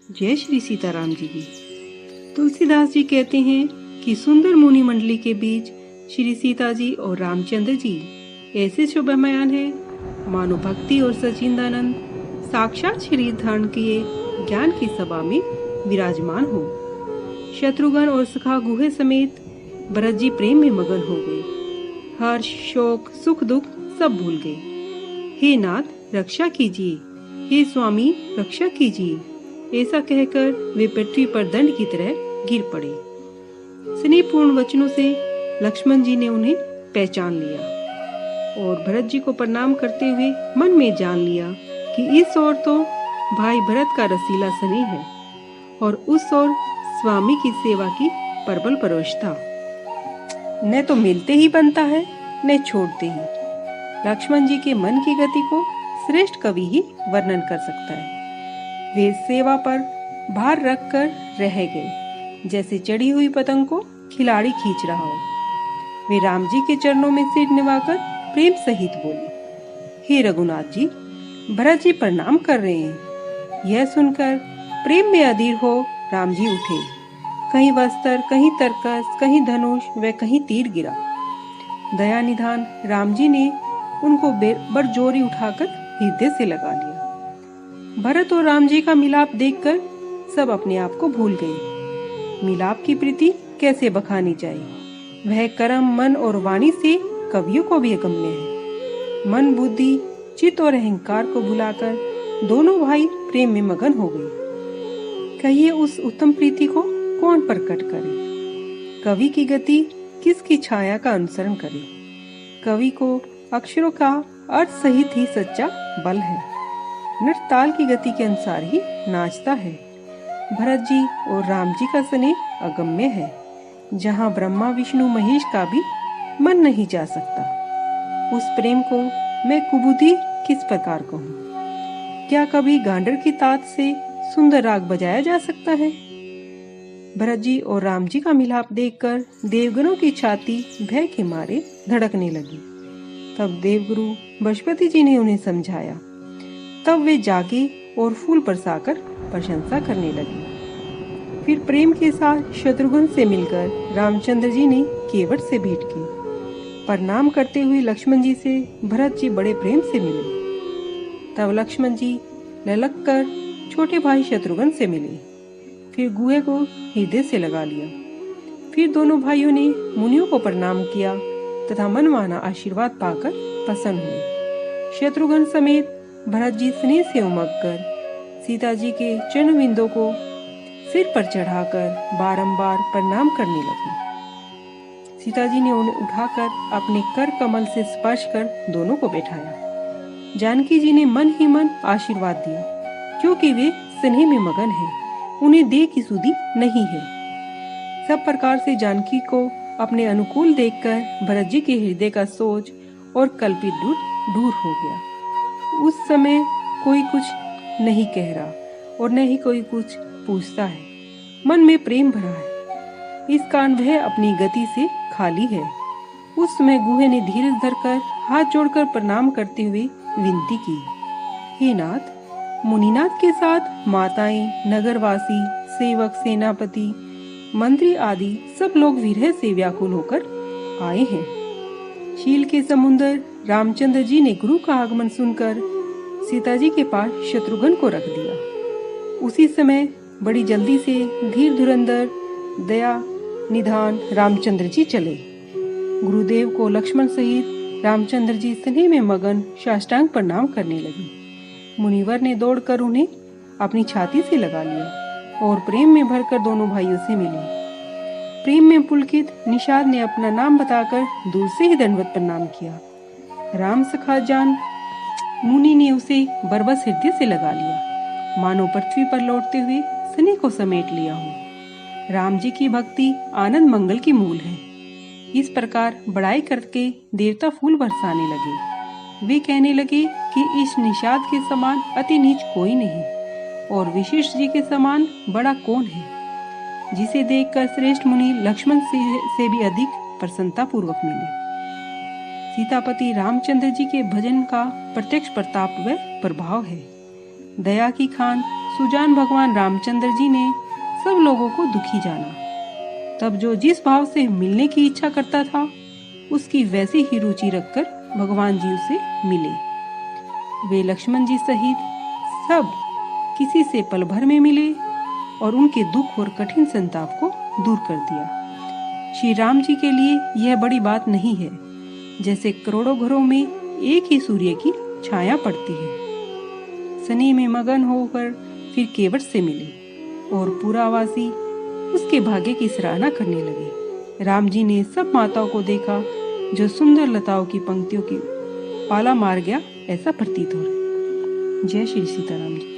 जय श्री सीताराम जी की। तुलसीदास जी कहते हैं कि सुंदर मुनि मंडली के बीच श्री सीता जी और रामचंद्र जी ऐसे शोभामयान है मानो भक्ति और सचिंदानंद साक्षात शरीर धारण किए ज्ञान की सभा में विराजमान हो। शत्रुघ्न और सखा गुहे समेत भरत जी प्रेम में मगन हो गए। हर्ष शोक सुख दुख सब भूल गए। हे नाथ रक्षा कीजिए, हे स्वामी रक्षा कीजिए, ऐसा कहकर वे पृथ्वी पर दंड की तरह गिर पड़े। स्नेहपूर्ण वचनों से लक्ष्मण जी ने उन्हें पहचान लिया और भरत जी को प्रणाम करते हुए मन में जान लिया कि इस ओर तो भाई भरत का रसीला स्नेह है और उस ओर स्वामी की सेवा की प्रबल परवशता। न तो मिलते ही बनता है न छोड़ते ही। लक्ष्मण जी के मन की गति को श्रेष्ठ कवि ही वर्णन कर सकता है। वे सेवा पर भार रख कर रह गए, जैसे चढ़ी हुई पतंग को खिलाड़ी खींच रहा हो। वे राम जी के चरणों में सिर निभाकर प्रेम सहित बोले, हे रघुनाथ जी, भरत जी प्रणाम कर रहे हैं। यह सुनकर प्रेम में अधीर हो राम जी उठे। कहीं वस्त्र, कहीं तरकस, कहीं धनुष व कहीं तीर गिरा। दया निधान राम जी ने उनको बरजोरी उठाकर हृदय से लगा लिया। भरत और राम जी का मिलाप देखकर सब अपने आप को भूल गए। मिलाप की प्रीति कैसे बखानी जाए, वह कर्म मन और वाणी से कवियों को भी अगम्य है। मन बुद्धि चित्त और अहंकार को भुलाकर दोनों भाई प्रेम में मगन हो गए। कहिए उस उत्तम प्रीति को कौन प्रकट करे? कवि की गति किसकी छाया का अनुसरण करे? कवि को अक्षरों का अर्थ सहित ही सच्चा बल है। नृत्य ताल की गति के अनुसार ही नाचता है। भरत जी और राम जी का स्नेह अगम्य है, जहाँ ब्रह्मा विष्णु महेश का भी मन नहीं जा सकता। उस प्रेम को मैं कुबुद्धि किस प्रकार कहूँ? क्या कभी गांडर की तात से सुंदर राग बजाया जा सकता है? भरत जी और राम जी का मिलाप देखकर देवगणों की छाती भय के मारे धड़कने लगी। तब देवगुरु बृहस्पति जी ने उन्हें समझाया। तब वे जागे और फूल बरसाकर प्रशंसा करने लगे। फिर प्रेम के साथ शत्रुघ्न से मिलकर रामचंद्र जी ने केवट से भेंट की। प्रणाम करते हुए लक्ष्मण जी से भरत जी बड़े प्रेम से मिले। तब लक्ष्मण जी ललक कर छोटे भाई शत्रुघ्न से मिले। फिर गुहे को हृदय से लगा लिया। फिर दोनों भाइयों ने मुनियों को प्रणाम किया तथा मनमाना आशीर्वाद पाकर प्रसन्न हुए। शत्रुघ्न समेत भरत जी स्नेह से उमग कर सीता जी के चरण बिंदों को सिर पर चढ़ाकर बारंबार प्रणाम करने लगे। सीता जी ने उन्हें उठाकर अपने कर कमल से स्पर्श कर दोनों को बैठाया। जानकी जी ने मन ही मन आशीर्वाद दिया, क्योंकि वे स्नेह में मगन हैं, उन्हें देह की सुधि नहीं है। सब प्रकार से जानकी को अपने अनुकूल देखकर भरत जी के हृदय का सोच और कल्पित दूर हो गया। उस समय कोई कुछ नहीं कह रहा और न ही कोई कुछ पूछता है। मन में प्रेम भरा है, इस कारण वह अपनी गति से खाली है। उस समय गुहे ने धीरज धरकर हाथ जोड़कर प्रणाम करते हुए विनती की, हे नाथ, मुनिनाथ के साथ माताएं, नगरवासी, सेवक, सेनापति, मंत्री आदि सब लोग विरह से व्याकुल होकर आए हैं। शील के समुद्र रामचंद्र जी ने गुरु का आगमन सुनकर सीता जी के पास शत्रुघ्न को रख दिया। उसी समय बड़ी जल्दी से धीर धुरंधर दया निधान रामचंद्र जी चले। गुरुदेव को लक्ष्मण सहित रामचंद्र जी स्नेह में मगन साष्टांग प्रणाम करने लगे। मुनिवर ने दौड़कर उन्हें अपनी छाती से लगा लिया और प्रेम में भरकर दोनों भाइयों से मिले। प्रेम में पुलकित निषाद ने अपना नाम बताकर दूर से ही दंडवत प्रणाम किया। राम सखा जान मुनि ने उसे बरबस हृदय से लगा लिया, मानो पृथ्वी पर लौटते हुए स्नेह को समेट लिया हो। राम जी की भक्ति आनंद मंगल की मूल है। इस प्रकार बड़ाई करके देवता फूल बरसाने लगे। वे कहने लगे कि इस निषाद के समान अति नीच कोई नहीं और विशिष्ट जी के समान बड़ा कौन है, जिसे देखकर श्रेष्ठ मुनि लक्ष्मण से भी अधिक प्रसन्नता पूर्वक मिले। सीतापति रामचंद्र जी के भजन का प्रत्यक्ष प्रताप व प्रभाव है। दया की खान सुजान भगवान रामचंद्र जी ने सब लोगों को दुखी जाना। तब जो जिस भाव से मिलने की इच्छा करता था, उसकी वैसी ही रुचि रखकर भगवान जी उसे मिले। वे लक्ष्मण जी सहित सब किसी से पल भर में मिले और उनके दुख और कठिन संताप को दूर कर दिया। श्री राम जी के लिए यह बड़ी बात नहीं है, जैसे करोड़ों घरों में एक ही सूर्य की छाया पड़ती है। शनि में मगन होकर फिर केवट से मिले और पुरावासी उसके भाग्य की सराहना करने लगे। राम जी ने सब माताओं को देखा जो सुंदर लताओं की पंक्तियों की पाला मार गया, ऐसा प्रतीत हो रहा है। जय श्री सीताराम जी।